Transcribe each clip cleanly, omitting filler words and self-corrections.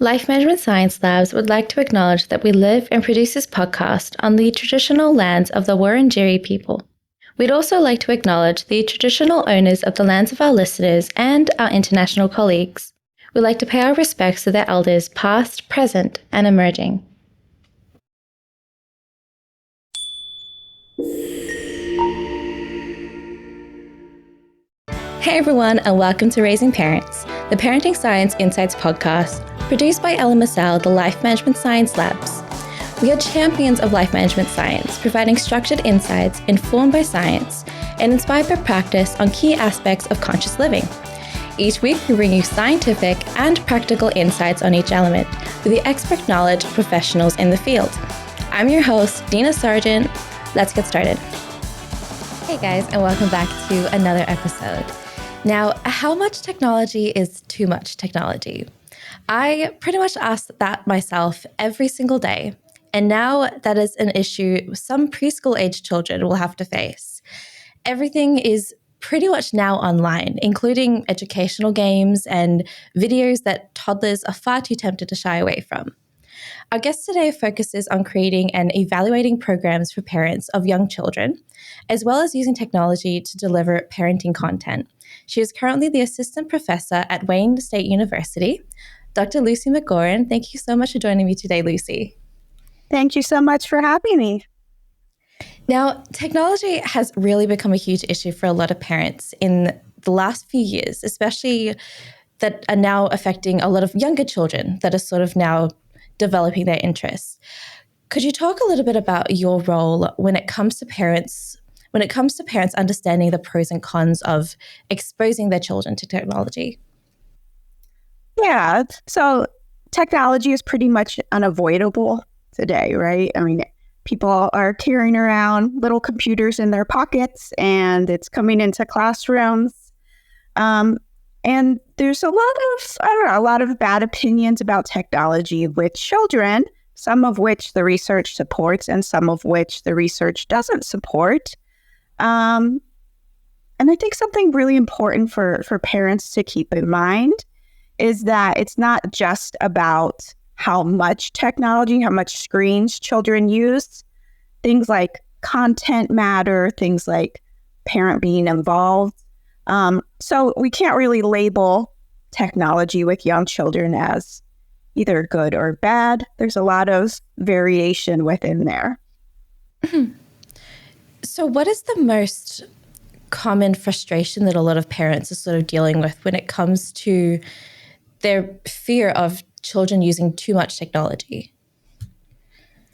Life Management Science Labs would like to acknowledge that we live and produce this podcast on the traditional lands of the Wurundjeri people. We'd also like to acknowledge the traditional owners of the lands of our listeners and our international colleagues. We'd like to pay our respects to their elders past, present, and emerging. Hey everyone, and welcome to Raising Parents, the Parenting Science Insights podcast, produced by Ella Massal, the Life Management Science Labs. We are champions of life management science, providing structured insights informed by science and inspired by practice on key aspects of conscious living. Each week, we bring you scientific and practical insights on each element with the expert knowledge of professionals in the field. I'm your host, Dina Sargeant. Let's get started. Hey guys, and welcome back to another episode. Now, how much technology is too much technology? I pretty much ask that myself every single day. And now that is an issue some preschool-age children will have to face. Everything is pretty much now online, including educational games and videos that toddlers are far too tempted to shy away from. Our guest today focuses on creating and evaluating programs for parents of young children, as well as using technology to deliver parenting content. She is currently the assistant professor at Wayne State University. Dr. Lucy McGoron, thank you so much for joining me today, Lucy. Thank you so much for having me. Now, technology has really become a huge issue for a lot of parents in the last few years, especially that are now affecting a lot of younger children that are sort of now developing their interests. Could you talk a little bit about your role when it comes to parents understanding the pros and cons of exposing their children to technology? Yeah, so technology is pretty much unavoidable today, right? I mean, people are carrying around little computers in their pockets and it's coming into classrooms. And there's a lot of bad opinions about technology with children, some of which the research supports and some of which the research doesn't support. And I think something really important for parents to keep in mind is that it's not just about how much technology, how much screens children use. Things like content matter, things like parent being involved. So we can't really label technology with young children as either good or bad. There's a lot of variation within there. Mm-hmm. So what is the most common frustration that a lot of parents are sort of dealing with when it comes to their fear of children using too much technology?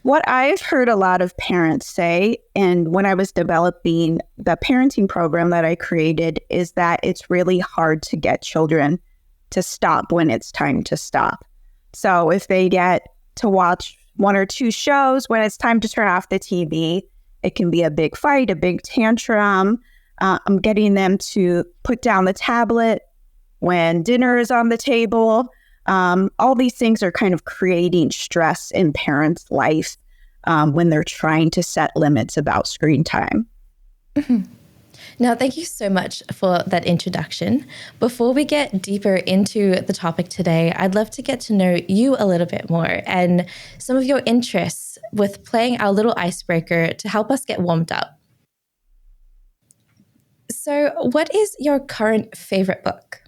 What I've heard a lot of parents say, and when I was developing the parenting program that I created, is that it's really hard to get children to stop when it's time to stop. So if they get to watch one or two shows, when it's time to turn off the TV, it can be a big fight, a big tantrum. I'm getting them to put down the tablet when dinner is on the table. All these things are kind of creating stress in parents' life when they're trying to set limits about screen time. Mm-hmm. Now, thank you so much for that introduction. Before we get deeper into the topic today, I'd love to get to know you a little bit more and some of your interests with playing our little icebreaker to help us get warmed up. So, what is your current favorite book?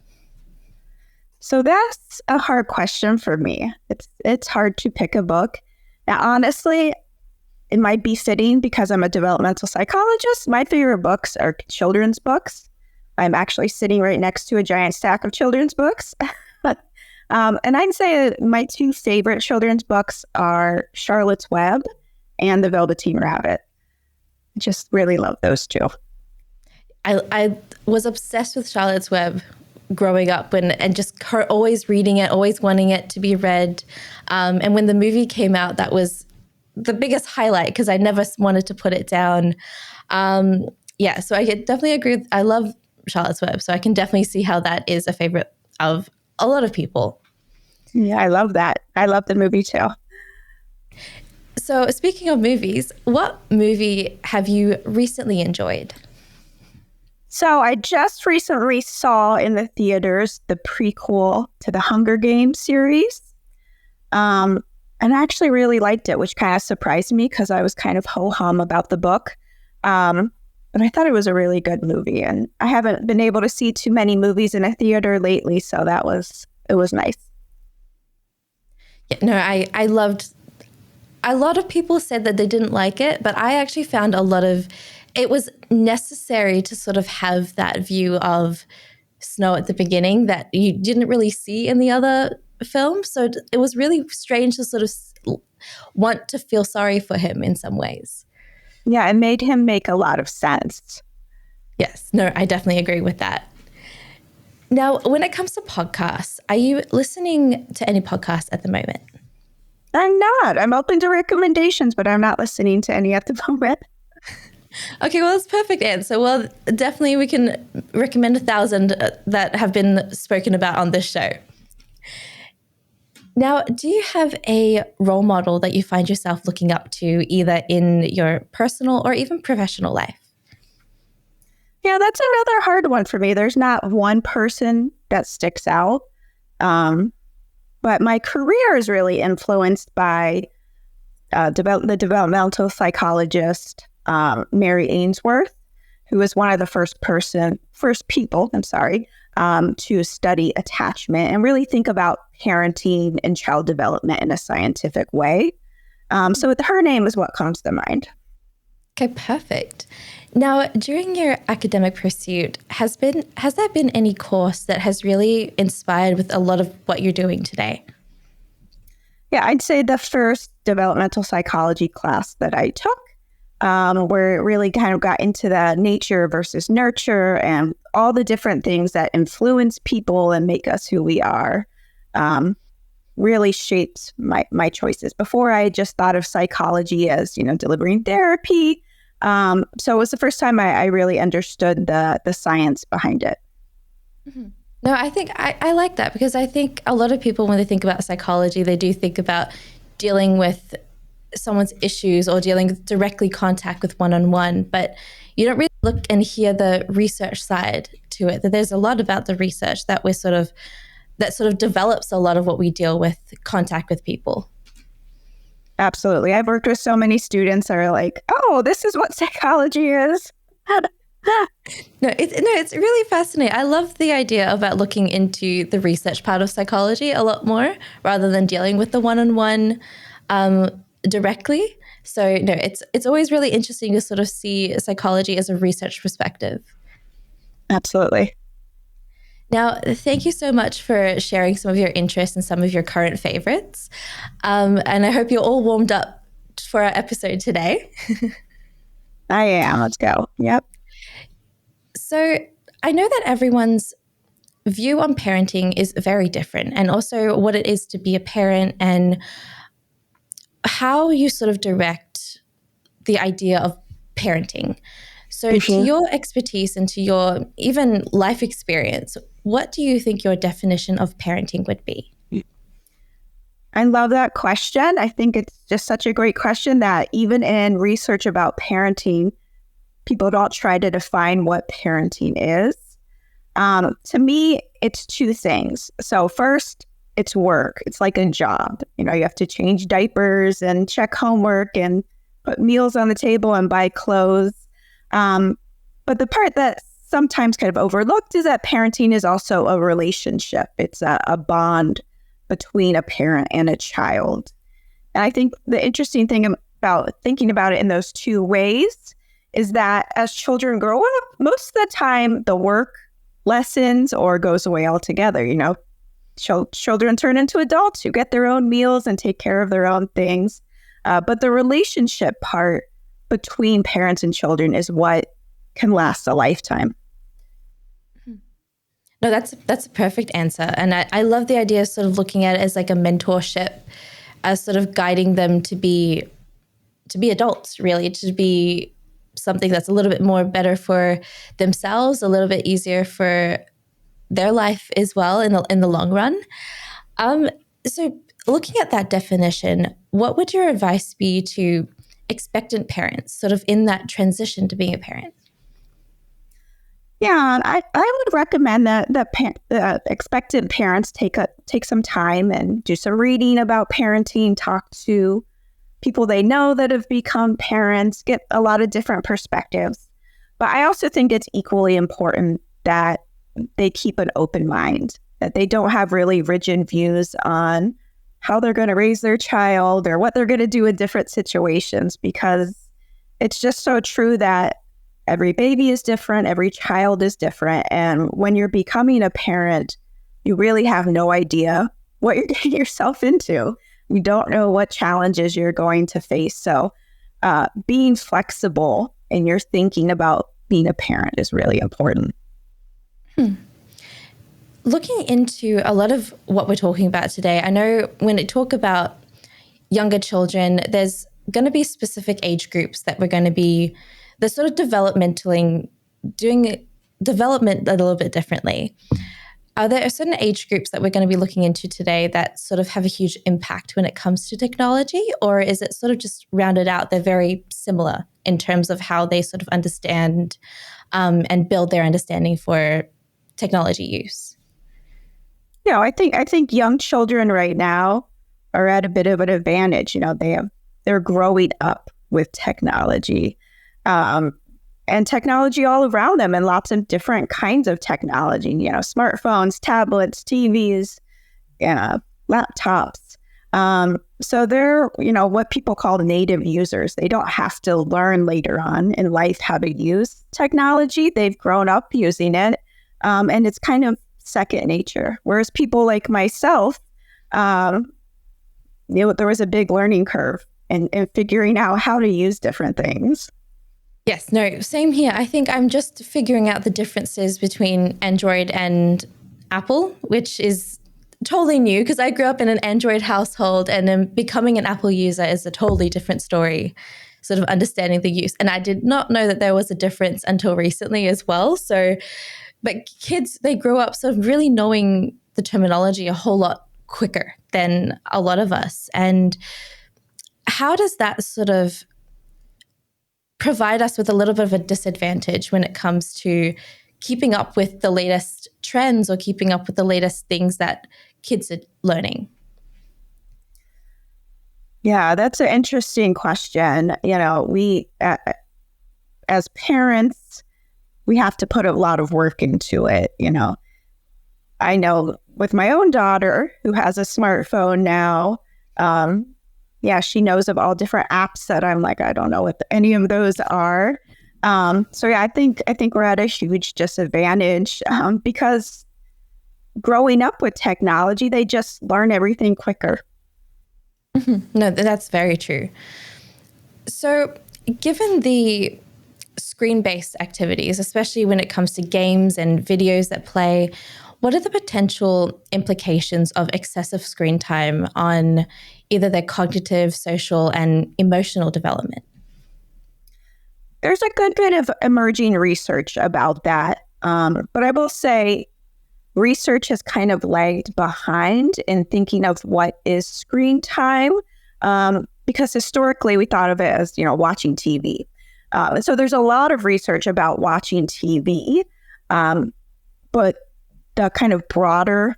So that's a hard question for me. It's hard to pick a book. Now, honestly, it might be fitting because I'm a developmental psychologist. My favorite books are children's books. I'm actually sitting right next to a giant stack of children's books. And I'd say my two favorite children's books are Charlotte's Web and The Velveteen Rabbit. I just really love those two. I was obsessed with Charlotte's Web growing up and just her always reading it, always wanting it to be read. And when the movie came out, that was the biggest highlight because I never wanted to put it down. So I definitely agree. I love Charlotte's Web, so I can definitely see how that is a favorite of a lot of people. Yeah, I love that. I love the movie too. So speaking of movies, what movie have you recently enjoyed? So I just recently saw in the theaters the prequel to the Hunger Games series. And I actually really liked it, which kind of surprised me because I was kind of ho-hum about the book. But I thought it was a really good movie, and I haven't been able to see too many movies in a theater lately, so it was nice. Yeah, no, I loved. A lot of people said that they didn't like it, but I actually found it was necessary to sort of have that view of Snow at the beginning that you didn't really see in the other films. So it was really strange to sort of want to feel sorry for him in some ways. Yeah, it made him make a lot of sense. Yes, no, I definitely agree with that. Now, when it comes to podcasts, are you listening to any podcasts at the moment? I'm not. I'm open to recommendations, but I'm not listening to any at the moment. Okay, well, that's a perfect answer. Well, definitely we can recommend 1,000 that have been spoken about on this show. Now, do you have a role model that you find yourself looking up to either in your personal or even professional life? Yeah, that's another hard one for me. There's not one person that sticks out. But my career is really influenced by the developmental psychologist, Mary Ainsworth, who was one of the first people to study attachment and really think about parenting and child development in a scientific way. So her name is what comes to mind. Okay, perfect. Now, during your academic pursuit, has there been any course that has really inspired with a lot of what you're doing today? Yeah, I'd say the first developmental psychology class that I took, where it really kind of got into the nature versus nurture and all the different things that influence people and make us who we are, really shaped my choices. Before, I just thought of psychology as, delivering therapy. So it was the first time I really understood the science behind it. Mm-hmm. No, I think I like that because I think a lot of people, when they think about psychology, they do think about dealing with someone's issues or dealing directly contact with one-on-one, but you don't really look and hear the research side to it, that there's a lot about the research that sort of develops a lot of what we deal with, contact with people. Absolutely. I've worked with so many students that are like, oh, this is what psychology is. It's really fascinating. I love the idea about looking into the research part of psychology a lot more rather than dealing with the one-on-one directly. So it's always really interesting to sort of see psychology as a research perspective. Absolutely. Now, thank you so much for sharing some of your interests and some of your current favorites. And I hope you're all warmed up for our episode today. I am. Let's go. Yep. So I know that everyone's view on parenting is very different, and also what it is to be a parent and how you sort of direct the idea of parenting. So to your expertise and to your even life experience, what do you think your definition of parenting would be? I love that question. I think it's just such a great question that even in research about parenting, people don't try to define what parenting is. To me, it's two things. So first, it's work. It's like a job. You have to change diapers and check homework and put meals on the table and buy clothes. But the part that sometimes kind of overlooked is that parenting is also a relationship. It's a bond between a parent and a child. And I think the interesting thing about thinking about it in those two ways is that as children grow up, most of the time the work lessens or goes away altogether. Children turn into adults who get their own meals and take care of their own things. But the relationship part between parents and children is what can last a lifetime. No, that's a perfect answer. And I love the idea of sort of looking at it as like a mentorship, as sort of guiding them to be adults, really, to be something that's a little bit more better for themselves, a little bit easier for their life as well in the long run. So looking at that definition, what would your advice be to expectant parents sort of in that transition to being a parent? Yeah, and I would recommend that expectant parents take some time and do some reading about parenting, talk to people they know that have become parents, get a lot of different perspectives. But I also think it's equally important that they keep an open mind, that they don't have really rigid views on how they're going to raise their child or what they're going to do in different situations, because it's just so true that every baby is different, every child is different. And when you're becoming a parent, you really have no idea what you're getting yourself into. You don't know what challenges you're going to face. So being flexible in your thinking about being a parent is really important. Looking into a lot of what we're talking about today, I know when we talk about younger children, there's going to be specific age groups that we're going to be, they're sort of doing development a little bit differently. Are there certain age groups that we're going to be looking into today that sort of have a huge impact when it comes to technology? Or is it sort of just rounded out? They're very similar in terms of how they sort of understand and build their understanding for technology use? I think young children right now are at a bit of an advantage. They're growing up with technology, and technology all around them, and lots of different kinds of technology. Smartphones, tablets, TVs, laptops. So they're what people call native users. They don't have to learn later on in life how to use technology. They've grown up using it, and it's kind of second nature. Whereas people like myself, there was a big learning curve in figuring out how to use different things. Yes, no, same here. I think I'm just figuring out the differences between Android and Apple, which is totally new because I grew up in an Android household, and then becoming an Apple user is a totally different story, sort of understanding the use. And I did not know that there was a difference until recently as well. But kids, they grow up sort of really knowing the terminology a whole lot quicker than a lot of us. And how does that sort of provide us with a little bit of a disadvantage when it comes to keeping up with the latest trends or keeping up with the latest things that kids are learning? Yeah, that's an interesting question. We, as parents, we have to put a lot of work into it. I know with my own daughter who has a smartphone now, she knows of all different apps that I'm like, I don't know what any of those are. I think we're at a huge disadvantage because growing up with technology, they just learn everything quicker. Mm-hmm. No, that's very true. So given the screen-based activities, especially when it comes to games and videos that play, what are the potential implications of excessive screen time on either their cognitive, social, and emotional development? There's a good bit of emerging research about that. But I will say research has kind of lagged behind in thinking of what is screen time, because historically we thought of it as, watching TV. So there's a lot of research about watching TV, but the kind of broader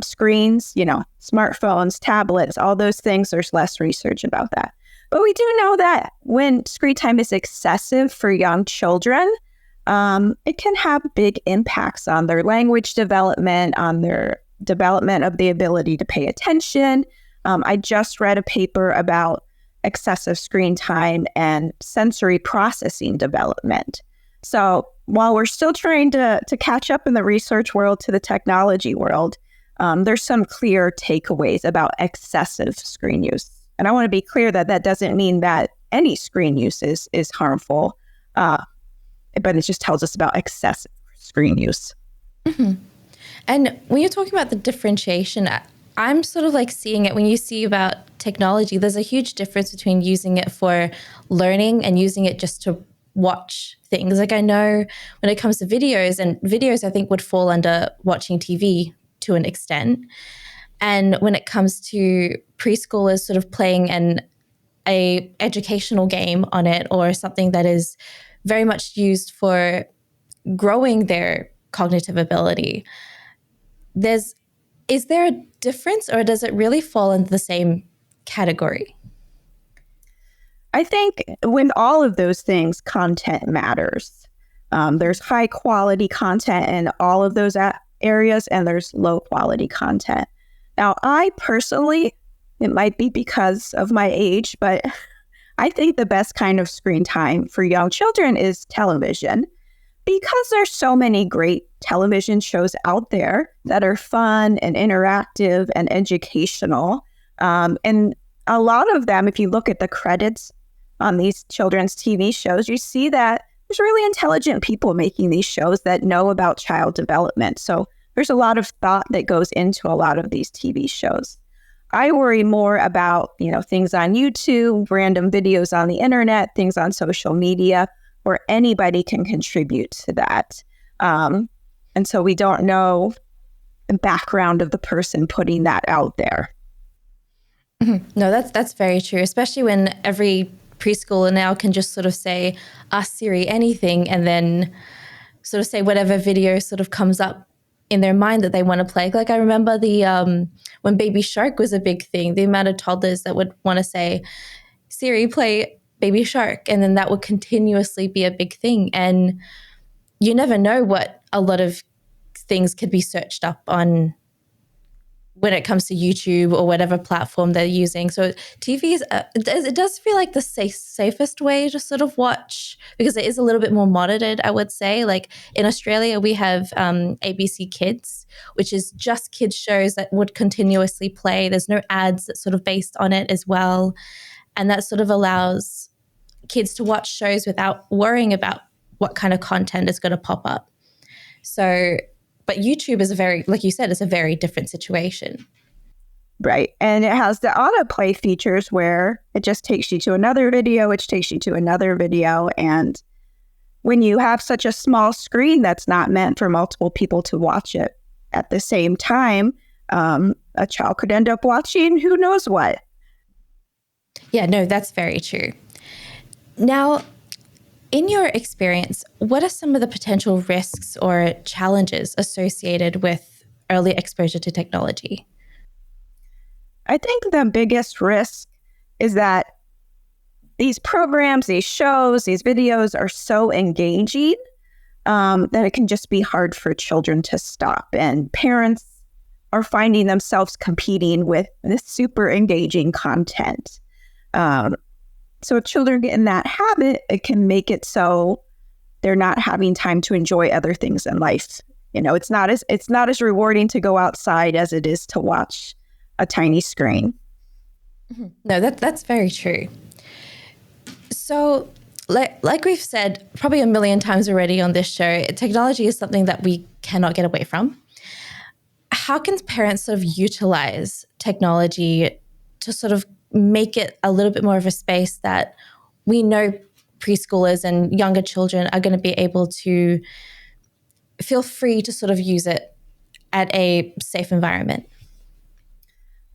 screens, smartphones, tablets, all those things, there's less research about that. But we do know that when screen time is excessive for young children, it can have big impacts on their language development, on their development of the ability to pay attention. I just read a paper about excessive screen time and sensory processing development. So while we're still trying to catch up in the research world to the technology world, there's some clear takeaways about excessive screen use. And I want to be clear that that doesn't mean that any screen use is harmful, but it just tells us about excessive screen use. Mm-hmm. And when you're talking about the differentiation, I'm sort of like seeing it when you see about technology, there's a huge difference between using it for learning and using it just to watch things. Like I know when it comes to videos, and videos I think would fall under watching TV to an extent. And when it comes to preschoolers sort of playing a educational game on it, or something that is very much used for growing their cognitive ability. Is there a difference, or does it really fall into the same category? I think with all of those things, content matters. There's high quality content in all of those areas, and there's low quality content. Now, I personally, it might be because of my age, but I think the best kind of screen time for young children is television, because there's so many great television shows out there that are fun and interactive and educational. And a lot of them, if you look at the credits on these children's TV shows, you see that there's really intelligent people making these shows that know about child development. So there's a lot of thought that goes into a lot of these TV shows. I worry more about, things on YouTube, random videos on the internet, things on social media, where anybody can contribute to that. And so we don't know the background of the person putting that out there. No, that's very true, especially when every preschooler now can just sort of say, ask Siri anything, and then sort of say whatever video sort of comes up in their mind that they want to play. Like I remember when Baby Shark was a big thing, the amount of toddlers that would want to say, Siri, play Baby Shark, and then that would continuously be a big thing. And you never know what a lot of things could be searched up on when it comes to YouTube or whatever platform they're using. So TV it does feel like the safest way to sort of watch, because it is a little bit more monitored, I would say. Like in Australia, we have ABC Kids, which is just kids shows that would continuously play. There's no ads that's sort of based on it as well. And that sort of allows kids to watch shows without worrying about what kind of content is going to pop up. So, but YouTube is like you said, it's a very different situation. Right. And it has the autoplay features where it just takes you to another video, which takes you to another video. And when you have such a small screen that's not meant for multiple people to watch it at the same time, a child could end up watching who knows what. Yeah, no, that's very true. Now, in your experience, what are some of the potential risks or challenges associated with early exposure to technology? I think the biggest risk is that these programs, these shows, these videos are so engaging that it can just be hard for children to stop. And parents are finding themselves competing with this super engaging content. So if children get in that habit, it can make it so they're not having time to enjoy other things in life. It's not as rewarding to go outside as it is to watch a tiny screen. No, that's very true. So like we've said probably a million times already on this show, technology is something that we cannot get away from. How can parents sort of utilize technology to sort of make it a little bit more of a space that we know preschoolers and younger children are going to be able to feel free to sort of use it at a safe environment?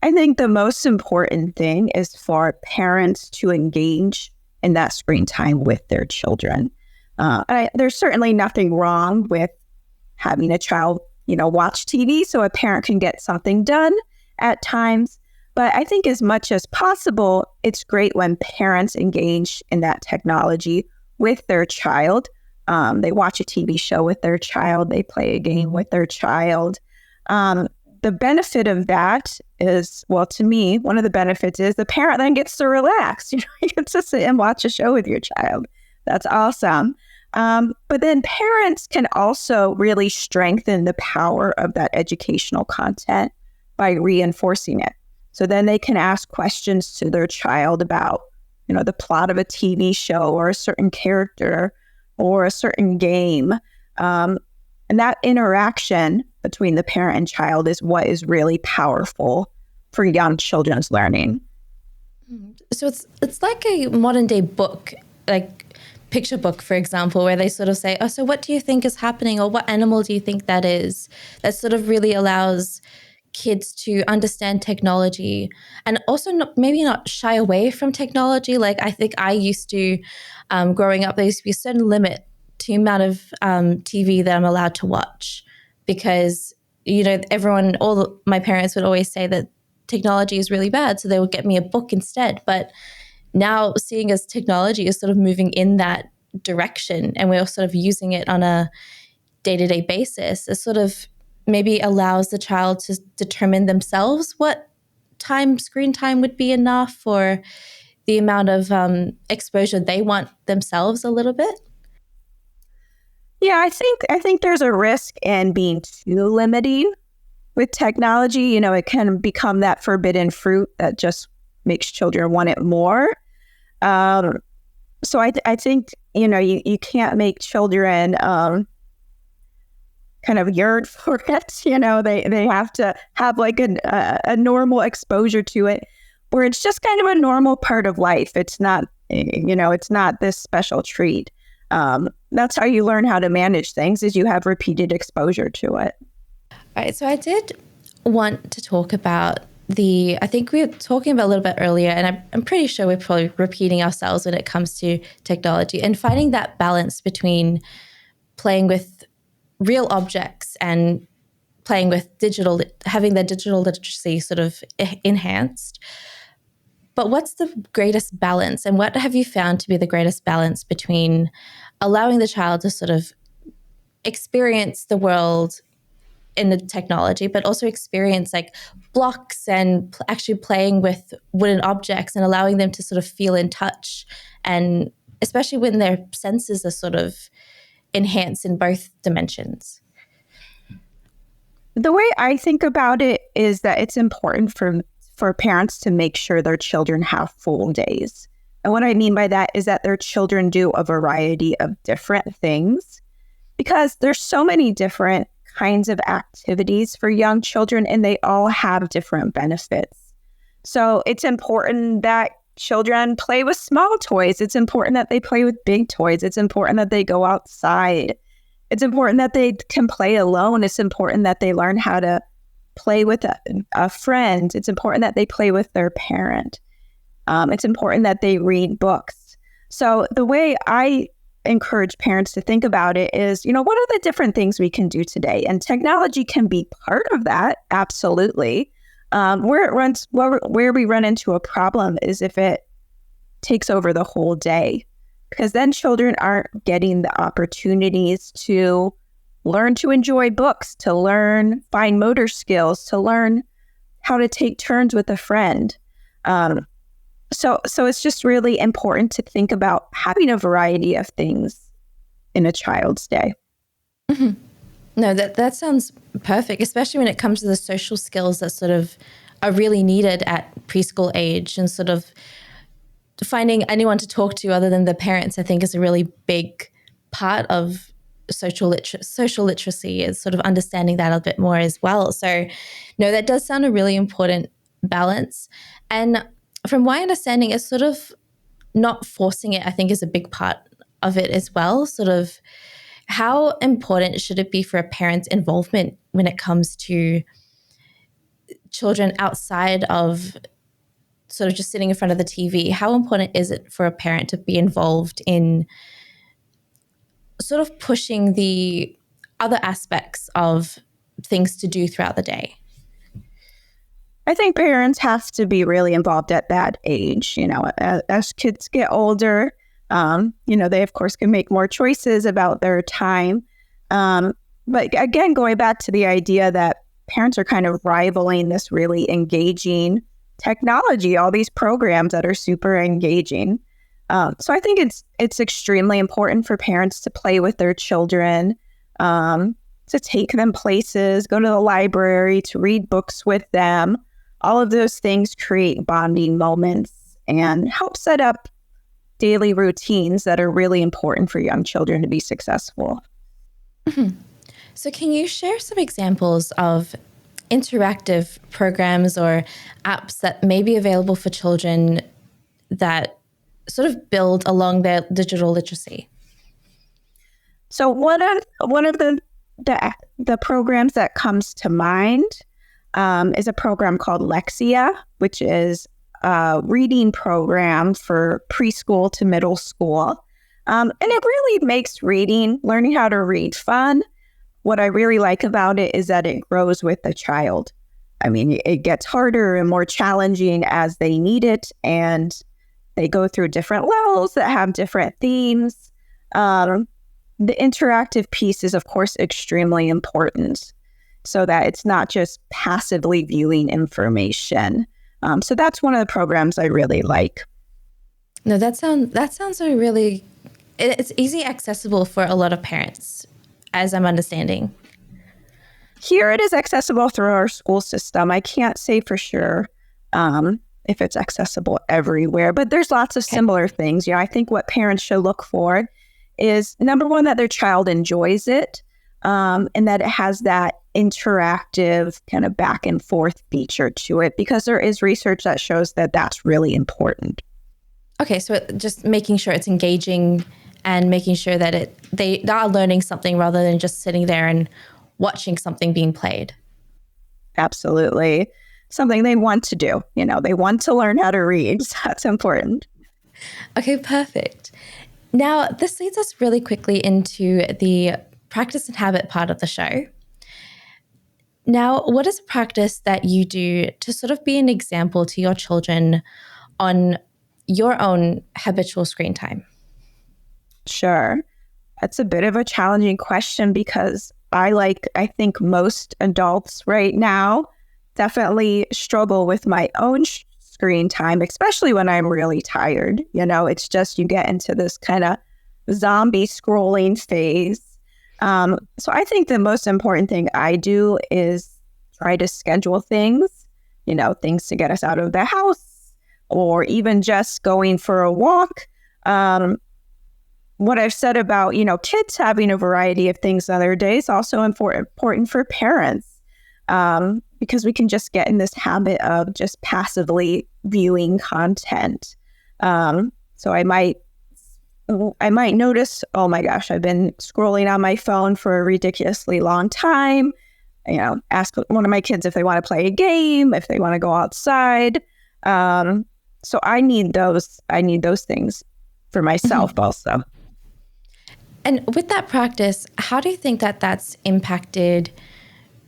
I think the most important thing is for parents to engage in that screen time with their children. There's certainly nothing wrong with having a child, watch TV so a parent can get something done at times. But I think as much as possible, it's great when parents engage in that technology with their child. They watch a TV show with their child. They play a game with their child. The benefit of that is, well, to me, one of the benefits is the parent then gets to relax. You get to sit and watch a show with your child. That's awesome. But then parents can also really strengthen the power of that educational content by reinforcing it. So then they can ask questions to their child about, the plot of a TV show or a certain character or a certain game. And that interaction between the parent and child is what is really powerful for young children's learning. So it's like a modern day book, like picture book, for example, where they sort of say, oh, so what do you think is happening? Or what animal do you think that is? That sort of really allows kids to understand technology and also maybe not shy away from technology. Like I think I used to, growing up, there used to be a certain limit to the amount of TV that I'm allowed to watch, because, my parents would always say that technology is really bad, so they would get me a book instead. But now, seeing as technology is sort of moving in that direction and we're sort of using it on a day-to-day basis, it sort of maybe allows the child to determine themselves what screen time would be enough, or the amount of exposure they want themselves a little bit. Yeah, I think there's a risk in being too limiting with technology. It can become that forbidden fruit that just makes children want it more. So I think, you can't make children kind of yearn for it. They have to have like a normal exposure to it, where it's just kind of a normal part of life. It's not, it's not this special treat. That's how you learn how to manage things, is you have repeated exposure to it. All right. So I did want to talk about I think we were talking about a little bit earlier, and I'm pretty sure we're probably repeating ourselves when it comes to technology, and finding that balance between playing with real objects and playing with having their digital literacy sort of enhanced. But what's the greatest balance, and what have you found to be the greatest balance between allowing the child to sort of experience the world in the technology, but also experience like blocks and actually playing with wooden objects and allowing them to sort of feel in touch, and especially when their senses are sort of enhanced in both dimensions? The way I think about it is that it's important for parents to make sure their children have full days. And what I mean by that is that their children do a variety of different things, because there's so many different kinds of activities for young children, and they all have different benefits. So it's important that children play with small toys. It's important that they play with big toys. It's important that they go outside. It's important that they can play alone. It's important that they learn how to play with a friend. It's important that they play with their parent. It's important that they read books. So the way I encourage parents to think about it is, what are the different things we can do today? And technology can be part of that, absolutely. Where we run into a problem is if it takes over the whole day, because then children aren't getting the opportunities to learn to enjoy books, to learn fine motor skills, to learn how to take turns with a friend. So it's just really important to think about having a variety of things in a child's day. Mm-hmm. No, that sounds perfect, especially when it comes to the social skills that sort of are really needed at preschool age, and sort of finding anyone to talk to other than the parents, I think, is a really big part of social literacy, is sort of understanding that a bit more as well. So, no, that does sound a really important balance. And from my understanding, it's sort of not forcing it, I think, is a big part of it as well. Sort of how important should it be for a parent's involvement when it comes to children outside of sort of just sitting in front of the TV? How important is it for a parent to be involved in sort of pushing the other aspects of things to do throughout the day? I think parents have to be really involved at that age. As kids get older, they of course can make more choices about their time. But again, going back to the idea that parents are kind of rivaling this really engaging technology, all these programs that are super engaging. So I think it's extremely important for parents to play with their children, to take them places, go to the library, to read books with them. All of those things create bonding moments and help set up daily routines that are really important for young children to be successful. Mm-hmm. So can you share some examples of interactive programs or apps that may be available for children that sort of build along their digital literacy? So one of the programs that comes to mind is a program called Lexia, which is a reading program for preschool to middle school. And it really makes learning how to read fun. What I really like about it is that it grows with the child. I mean, it gets harder and more challenging as they need it, and they go through different levels that have different themes. The interactive piece is, of course, extremely important so that it's not just passively viewing information. So that's one of the programs I really like. No, that sounds a really, it's easy accessible for a lot of parents, as I'm understanding. Here it is accessible through our school system. I can't say for sure if it's accessible everywhere, but there's lots of similar things. I think what parents should look for is, number one, that their child enjoys it, and that it has that interactive kind of back and forth feature to it, because there is research that shows that that's really important. Okay, so just making sure it's engaging and making sure that they are learning something rather than just sitting there and watching something being played. Absolutely. Something they want to do. They want to learn how to read. So that's important. Okay, perfect. Now, this leads us really quickly into the practice and habit part of the show. Now, what is a practice that you do to sort of be an example to your children on your own habitual screen time? Sure. That's a bit of a challenging question, because I think most adults right now definitely struggle with my own screen time, especially when I'm really tired. It's just you get into this kind of zombie scrolling phase. So I think the most important thing I do is try to schedule things, things to get us out of the house, or even just going for a walk. What I've said about, kids having a variety of things on their days, also important for parents, because we can just get in this habit of just passively viewing content. So I might notice, oh my gosh, I've been scrolling on my phone for a ridiculously long time. Ask one of my kids if they want to play a game, if they want to go outside. So I need those things for myself also. And with that practice, how do you think that that's impacted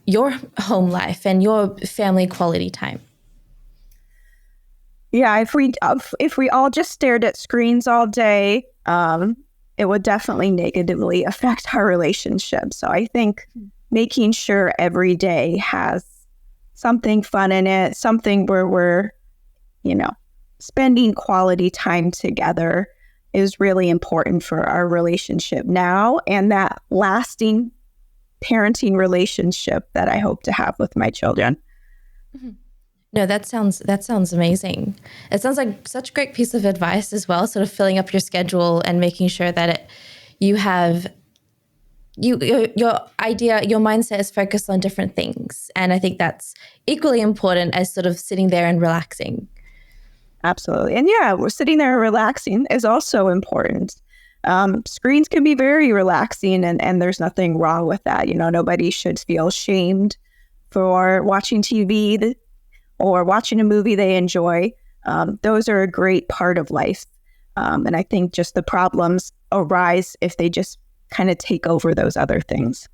your home life and your family quality time? Yeah, if we all just stared at screens all day, it would definitely negatively affect our relationship. So I think making sure every day has something fun in it, something where we're, spending quality time together is really important for our relationship now, and that lasting parenting relationship that I hope to have with my children. Mm-hmm. No, that sounds amazing. It sounds like such a great piece of advice as well, sort of filling up your schedule and making sure that you have your mindset is focused on different things. And I think that's equally important as sort of sitting there and relaxing. Absolutely. And we're sitting there relaxing is also important. Screens can be very relaxing, and there's nothing wrong with that. Nobody should feel shamed for watching TV or watching a movie they enjoy. Those are a great part of life. And I think just the problems arise if they just kind of take over those other things.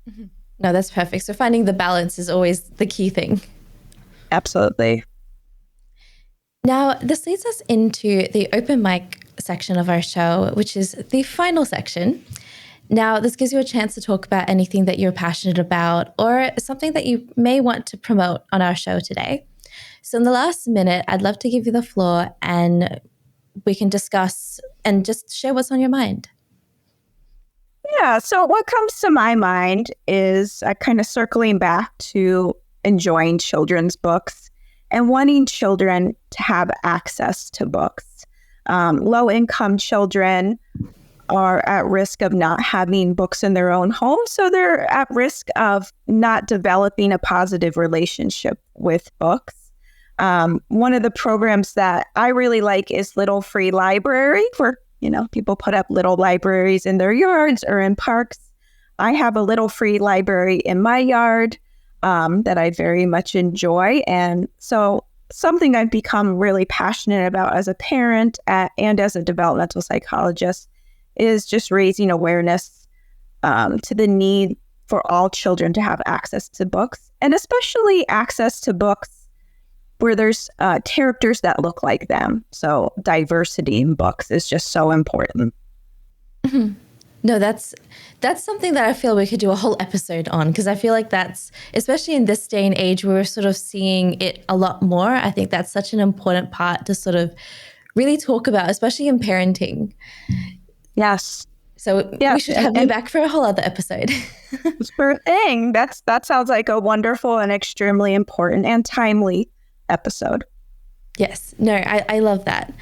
Mm-hmm. No, that's perfect. So finding the balance is always the key thing. Absolutely. Now, this leads us into the open mic section of our show, which is the final section. Now, this gives you a chance to talk about anything that you're passionate about or something that you may want to promote on our show today. So in the last minute, I'd love to give you the floor and we can discuss and just share what's on your mind. Yeah, so what comes to my mind is kind of circling back to enjoying children's books and wanting children to have access to books. Low-income children are at risk of not having books in their own home, so they're at risk of not developing a positive relationship with books. One of the programs that I really like is Little Free Library, where people put up little libraries in their yards or in parks. I have a Little Free Library in my yard that I very much enjoy. And so something I've become really passionate about as a parent and as a developmental psychologist is just raising awareness to the need for all children to have access to books, and especially access to books where there's characters that look like them. So diversity in books is just so important. Mm-hmm. No, that's something that I feel we could do a whole episode on, because I feel like that's, especially in this day and age where we're sort of seeing it a lot more, I think that's such an important part to sort of really talk about, especially in parenting. Yes. So we should have you back for a whole other episode. Sure thing. That sounds like a wonderful and extremely important and timely episode. Yes. No, I love that.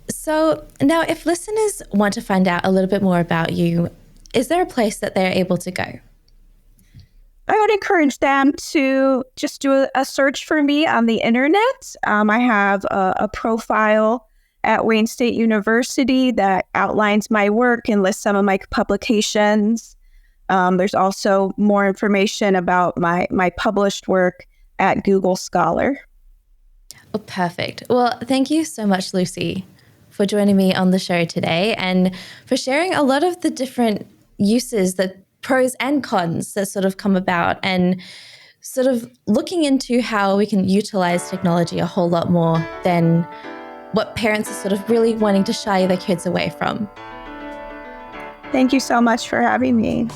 So now if listeners want to find out a little bit more about you, is there a place that they're able to go? I would encourage them to just do a search for me on the internet. I have a profile at Wayne State University that outlines my work and lists some of my publications. There's also more information about my published work at Google Scholar. Oh, perfect. Well, thank you so much, Lucy, for joining me on the show today and for sharing a lot of the different uses, the pros and cons that sort of come about, and sort of looking into how we can utilize technology a whole lot more than what parents are sort of really wanting to shy their kids away from. Thank you so much for having me.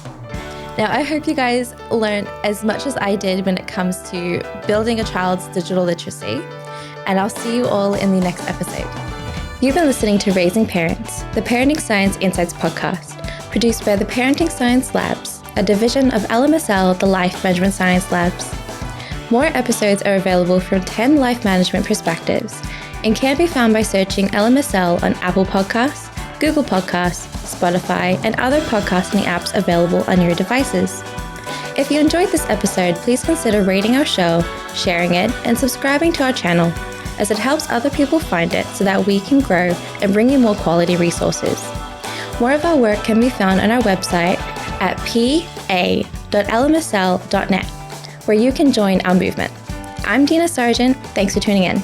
Now, I hope you guys learned as much as I did when it comes to building a child's digital literacy, and I'll see you all in the next episode. You've been listening to Raising Parents, the Parenting Science Insights podcast, produced by the Parenting Science Labs, a division of LMSL, the Life Management Science Labs. More episodes are available from 10 life management perspectives and can be found by searching LMSL on Apple Podcasts, Google Podcasts, Spotify, and other podcasting apps available on your devices. If you enjoyed this episode, please consider rating our show, sharing it, and subscribing to our channel, as it helps other people find it so that we can grow and bring you more quality resources. More of our work can be found on our website at pa.lmsl.net, where you can join our movement. I'm Dina Sargeant. Thanks for tuning in.